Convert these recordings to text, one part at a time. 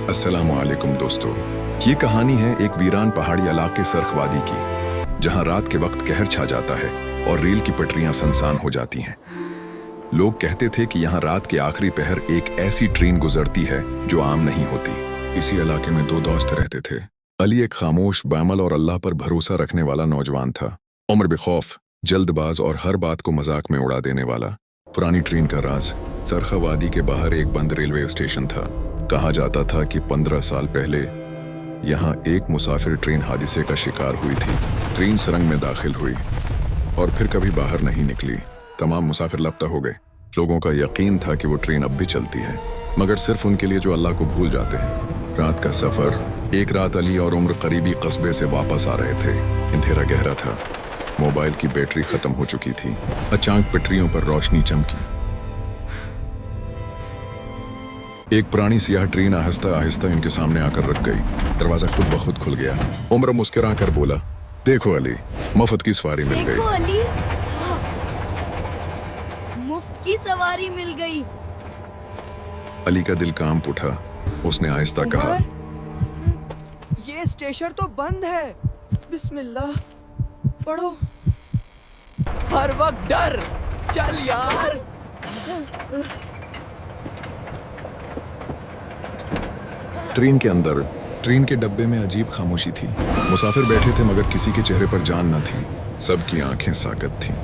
अस्सलामुअलैकुम दोस्तों, ये कहानी है एक वीरान पहाड़ी इलाके सरख वादी की, जहां रात के वक्त कहर छा जाता है और रेल की पटरियां सुनसान हो जाती हैं। लोग कहते थे कि यहाँ रात के आखिरी पहर एक ऐसी ट्रेन गुजरती है जो आम नहीं होती। इसी इलाके में दो दोस्त रहते थे। अली एक खामोश, बामल और अल्लाह पर भरोसा रखने वाला नौजवान था। उमर बेखौफ, जल्दबाज और हर बात को मजाक में उड़ा देने वाला। पुरानी ट्रेन का राज। सरखा वादी के बाहर एक बंद रेलवे स्टेशन था। कहा जाता था कि 15 साल पहले यहाँ एक मुसाफिर ट्रेन हादसे का शिकार हुई थी। ट्रेन सुरंग में दाखिल हुई और फिर कभी बाहर नहीं निकली। तमाम मुसाफिर लापता हो गए। लोगों का यकीन था कि वो ट्रेन अब भी चलती है, मगर सिर्फ उनके लिए जो अल्लाह को भूल जाते हैं। रात का सफर। एक रात अली और उम्र करीबी कस्बे से वापस आ रहे थे। अंधेरा गहरा था। मोबाइल की बैटरी खत्म हो चुकी थी। अचानक पटरियों पर रोशनी चमकी। एक पुरानी सियाह ट्रेन आहिस्ता आहिस्ता इनके सामने आकर रुक गई। दरवाजा खुद ब खुद खुल गया। उम्र मुस्कुरा कर बोला, देखो अली, मुफ्त की सवारी मिल गई। देखो अली, मुफ्त की सवारी मिल गई। अली का दिल कांप उठा। उसने आहिस्ता कहा, ये स्टेशन तो बंद है। बिस्मिल्लाह पढ़ो। हर वक्त डर। चल यार। ट्रेन के अंदर, ट्रेन के डब्बे में अजीब खामोशी थी। मुसाफिर बैठे थे मगर किसी के चेहरे पर जान न थी। सबकी आंखें साकत थीं।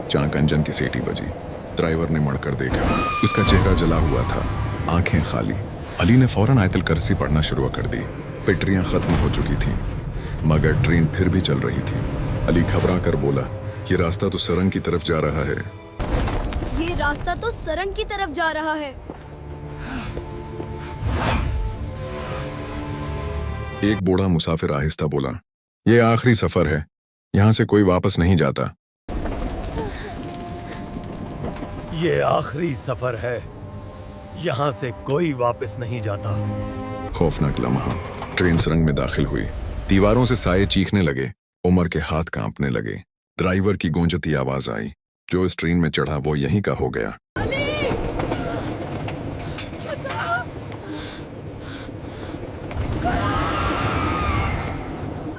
चाक अंजन की सीटी बजी। ड्राइवर ने मुड़कर देखा। उसका चेहरा जला हुआ था, आंखें खाली। अली ने फौरन आयतुल कुर्सी पढ़ना शुरू कर दी। पटरियां खत्म हो चुकी थीं, मगर ट्रेन फिर भी चल रही थी। अली घबरा कर बोला, ये रास्ता तो सरंग की तरफ जा रहा है। ये रास्ता तो सरंग की तरफ जा रहा है। एक बूढ़ा मुसाफिर आहिस्ता बोला, ये आखिरी सफर है, यहाँ से कोई वापस नहीं जाता। ये आखिरी सफर है, यहाँ से कोई वापस नहीं जाता। खौफनाक लम्हा। ट्रेन सुरंग में दाखिल हुई। दीवारों से साए चीखने लगे। उमर के हाथ कांपने लगे। ड्राइवर की गूंजती आवाज आई, जो इस ट्रेन में चढ़ा वो यहीं का हो गया।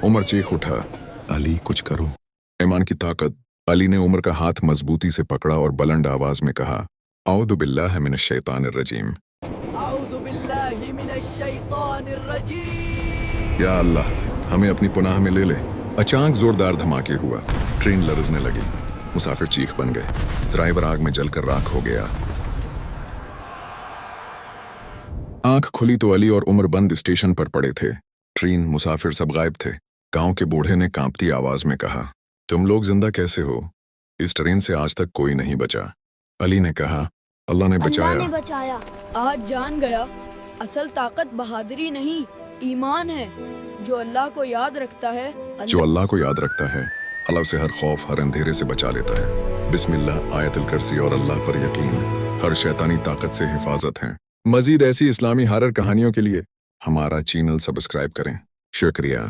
उमर चीख उठा, अली कुछ करो। ईमान की ताकत। अली ने उमर का हाथ मजबूती से पकड़ा और बुलंद आवाज में कहा, औदु बिल्लाहि मिनश शैतानिर रजीम। औदु बिल्लाहि मिनश शैतानिर रजीम। या अल्लाह, हमें अपनी पनाह में ले ले। अचानक जोरदार धमाके हुआ। ट्रेन लरजने लगी। मुसाफिर चीख बन गए। ड्राइवर आग में जलकर राख हो गया। आंख खुली तो अली और उमर बंद स्टेशन पर पड़े थे। ट्रेन, मुसाफिर सब गायब थे। गांव के बूढ़े ने कांपती आवाज में कहा, तुम लोग जिंदा कैसे हो? इस ट्रेन से आज तक कोई नहीं बचा। अली ने कहा, अल्लाह ने बचाया। आज जान गया, असल ताकत बहादुरी नहीं, ईमान है। जो अल्लाह को याद रखता है, अल्लाह उसे हर खौफ, हर अंधेरे से बचा लेता है। बिस्मिल्लाह, आयतुल कुर्सी और अल्लाह पर यकीन, हर शैतानी ताकत से हिफाजत है। मजीद ऐसी इस्लामी हॉरर कहानियों के लिए हमारा चैनल सब्सक्राइब करें। शुक्रिया।